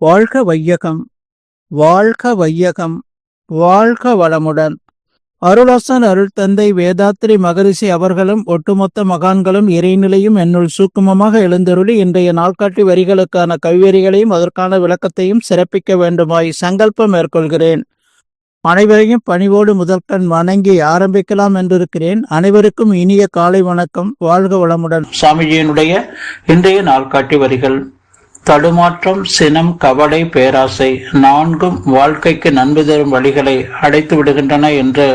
வாழ்க வையகம், வாழ்க வையகம், வாழ்க வளமுடன். அருளாசன் அருள் தந்தை வேதாத்ரி மகரிஷி அவர்களும் ஒட்டுமொத்த மகான்களும் இறைநிலையும் என்னுள் சூக்குமமாக எழுந்தருளி இன்றைய நாள்காட்டி வரிகளுக்கான கவிவரிகளையும் அதற்கான விளக்கத்தையும் சிறப்பிக்க வேண்டுமாய் சங்கல்பம் மேற்கொள்கிறேன். அனைவரையும் பணிவோடு முதற்கண் வணங்கி ஆரம்பிக்கலாம் என்றிருக்கிறேன். அனைவருக்கும் இனிய காலை வணக்கம். வாழ்க வளமுடன். சாமிஜியினுடைய இன்றைய நாள்காட்டி வரிகள்: தடுமாற்றம், சினம், கவலை, பேராசை நான்கும் வாழ்க்கைக்கு நன்மை தரும் வழிகளை அடைத்து விடுகின்றன என்று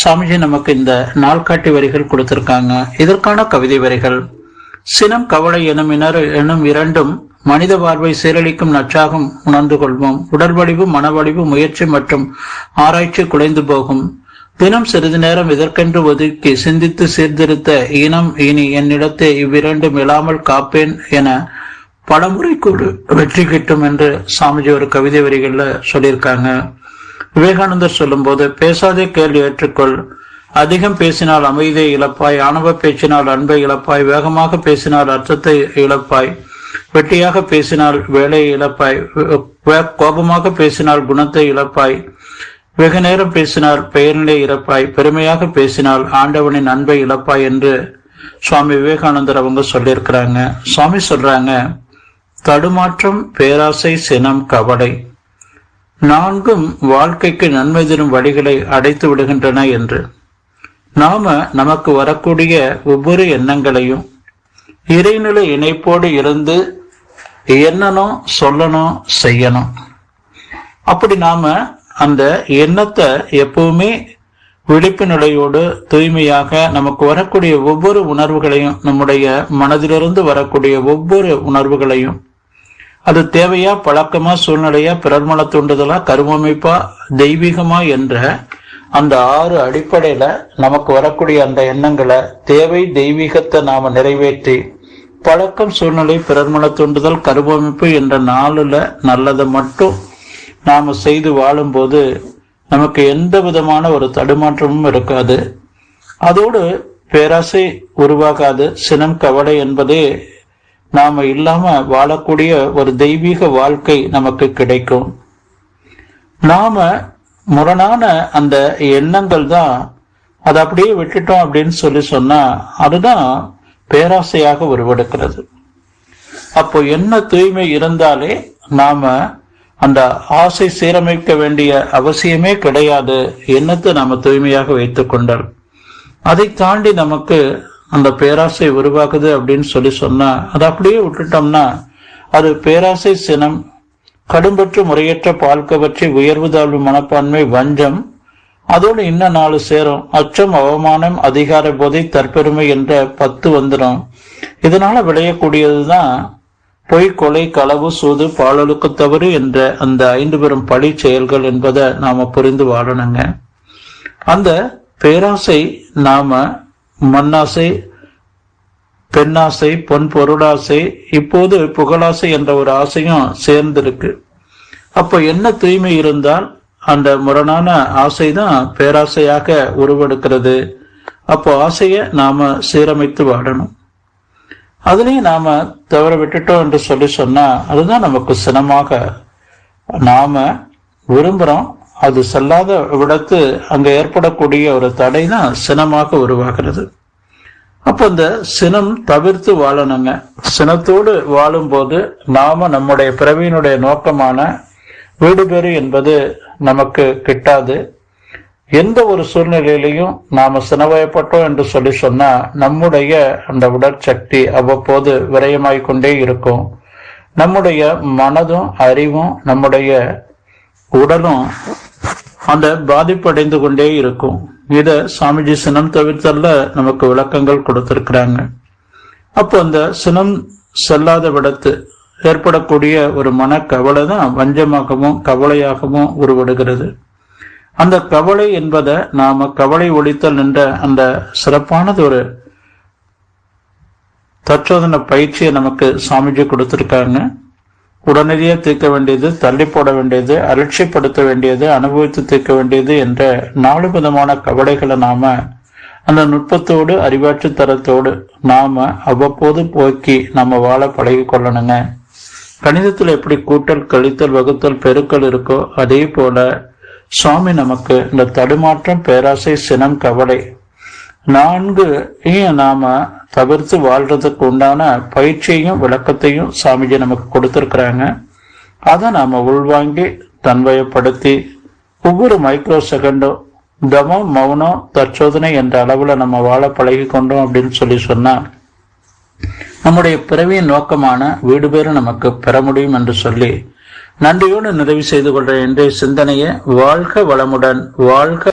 சாமிஜி நமக்கு இந்த நாள்காட்டி வரிகள் கொடுத்திருக்காங்க. இதற்கான கவிதை வரிகள்: சினம், கவலை எனும் இரண்டும் மனித வாழ்வை சீரழிக்கும் நச்சாகும் உணர்ந்து கொள்வோம். உடல் வலிவு, மனவழிவு, முயற்சி மற்றும் ஆராய்ச்சி குலைந்து போகும். தினம் சிறிது நேரம் இதற்கென்று ஒதுக்கி சிந்தித்து சீர்திருத்த இனம் இனி என்னிடத்தை இவ்விரண்டும் இல்லாமல் காப்பேன் என பலமுறை கூறு வெற்றி கிட்டும் என்று சாமிஜி ஒரு கவிதை வரிகள்ல சொல்லியிருக்காங்க. விவேகானந்தர் சொல்லும் போது, பேசாதே கேள்வி ஏற்றுக்கொள், அதிகம் பேசினால் அமைதியை இழப்பாய், ஆணவ பேச்சினால் அன்பை இழப்பாய், வேகமாக பேசினால் அர்த்தத்தை இழப்பாய், வெட்டியாக பேசினால் வேலையை இழப்பாய், கோபமாக பேசினால் குணத்தை இழப்பாய், வெகு நேரம் பேசினால் பெயர்நிலை இழப்பாய், பெருமையாக பேசினால் ஆண்டவனின் அன்பை இழப்பாய் என்று சுவாமி விவேகானந்தர் அவங்க சொல்லியிருக்கிறாங்க. சுவாமி சொல்றாங்க, தடுமாற்றம், பேராசை, சினம், கவலை நான்கும் வாழ்க்கைக்கு நன்மை தரும் வழிகளை அடைத்து விடுகின்றன என்று. நாம நமக்கு வரக்கூடிய ஒவ்வொரு எண்ணங்களையும் இறைநிலை இணைப்போடு இருந்து எண்ணணும், சொல்லணும், செய்யணும். அப்படி நாம அந்த எண்ணத்தை எப்பவுமே விழிப்பு நிலையோடு தூய்மையாக நமக்கு வரக்கூடிய ஒவ்வொரு உணர்வுகளையும், நம்முடைய மனதிலிருந்து வரக்கூடிய ஒவ்வொரு உணர்வுகளையும், அது தேவையா, பழக்கமா, சூழ்நிலையா, பிறர்மல தூண்டுதலா, கருவமைப்பா, தெய்வீகமா என்ற அந்த 6 அடிப்படையில நமக்கு வரக்கூடிய அந்த எண்ணங்களை, தேவை, தெய்வீகத்தை நாம நிறைவேற்றி, பழக்கம், சூழ்நிலை, பிறர்மல தூண்டுதல், கருவமைப்பு என்ற 4ல நல்லதை மட்டும் நாம செய்து வாழும்போது நமக்கு எந்த விதமான ஒரு தடுமாற்றமும் இருக்காது. அதோடு பேராசை உருவாகாது. சினம், கவலை என்பதே நாம இல்லாம வாழக்கூடிய ஒரு தெய்வீக வாழ்க்கை நமக்கு கிடைக்கும். நாம முரணான அந்த எண்ணங்கள் தான், அதை அப்படியே விட்டுட்டோம் அப்படின்னு சொன்னா அதுதான் பேராசையாக உருவெடுக்கிறது. அப்போ என்ன தூய்மை இருந்தாலே நாம அந்த ஆசை சீரமைக்க வேண்டிய அவசியமே கிடையாது. எண்ணத்தை நாம தூய்மையாக வைத்துக் கொண்டால் அதை தாண்டி நமக்கு அந்த பேராசை உருவாகுது அப்படின்னு சொன்னா அதை அப்படியே விட்டுட்டோம்னா அது பேராசை, சினம், கடும்பற்று முறையற்ற பால்க பற்றி உயர்வு தாழ்வு மனப்பான்மை, வஞ்சம், அதோடு இன்னும் 4 சேரும். அச்சம், அவமானம், அதிகார போதை, தற்பெருமை என்ற 10 வந்துடும். இதனால விளையக்கூடியதுதான் பொய், கொலை, களவு, சூது, பாலொழுக்கு தவறு என்ற அந்த 5 பெரும் பழி செயல்கள் என்பதை நாம புரிந்து வாழணுங்க. அந்த பேராசை நாம மண்ணாசை, பெண்ணாசை, பொன் பொருளாசை, இப்போது புகழாசை என்ற ஒரு ஆசையும் சேர்ந்திருக்கு. அப்போ என்ன தூய்மை இருந்தால் அந்த முரணான ஆசைதான் பேராசையாக உருவெடுக்கிறது. அப்போ ஆசையை நாம சீரமைத்து வாழணும். அதுலயும் நாம தவற விட்டுட்டோம் என்று சொன்னா அதுதான் நமக்கு சினமாக நாம விரும்புறோம். அது செல்லாத விடத்து அங்க ஏற்படக்கூடிய ஒரு தடை தான் சினமாக உருவாகிறது. அப்போ இந்த சினம் தவிர்த்து வாழணுங்க. சினத்தோடு வாழும்போது நாம நம்முடைய பிறவியினுடைய நோக்கமான வீடு பேறு என்பது நமக்கு கிட்டாது. எந்த ஒரு சூழ்நிலையிலையும் நாம சினவயப்பட்டோம் என்று சொன்னா நம்முடைய அந்த உடற்சக்தி அவ்வப்போது விரயமாய்கொண்டே இருக்கும். நம்முடைய மனதும் அறிவும் நம்முடைய உடலும் அந்த பாதிப்படைந்து கொண்டே இருக்கும். இத சாமிஜி சினம் தவிர்த்தல்ல நமக்கு விளக்கங்கள் கொடுத்திருக்கிறாங்க. அப்போ அந்த சினம் செல்லாத விடத்து ஏற்படக்கூடிய ஒரு மனக்கவலை தான் வஞ்சமாகவும் கவலையாகவும் உருவெடுகிறது. அந்த கவலை என்பதை நாம கவலை ஒழித்தல் என்ற அந்த சிறப்பானது ஒரு தற்சோதனை பயிற்சியை நமக்கு சாமிஜி கொடுத்திருக்காங்க. உடனடியே தீர்க்க வேண்டியது, தள்ளி போட வேண்டியது, அலட்சியப்படுத்த வேண்டியது, அனுபவித்து தீர்க்க வேண்டியது என்ற 4 விதமான கவலைகளை நாம அந்த நுட்பத்தோடு அறிவாற்று தரத்தோடு நாம அவ்வப்போது போக்கி நாம வாழ பழகி கொள்ளணுங்க. கணிதத்தில் எப்படி கூட்டல், கழித்தல், வகுத்தல், பெருக்கல் இருக்கோ அதே போல சுவாமி நமக்கு இந்த தடுமாற்றம், பேராசை, சினம், கவலை 4 நாம தவிர்த்து வாழ்றதுக்கு உண்டான பயிற்சியையும் விளக்கத்தையும் சாமிஜி நமக்கு கொடுத்திருக்கிறாங்க. அதை நாம உள்வாங்கி தன்வயப்படுத்தி ஒவ்வொரு மைக்ரோ செகண்டும் தமம், மௌனம், தற்சோதனை என்ற அளவுல நம்ம வாழ பழகி கொண்டோம் அப்படின்னு சொன்னா நம்முடைய பிறவியின் நோக்கமான வீடு பேரு நமக்கு பெற முடியும் என்று சொல்லி நன்றியோடு நிறைவு செய்து கொள்ற இன்றைய சிந்தனையை வாழ்க வளமுடன், வாழ்க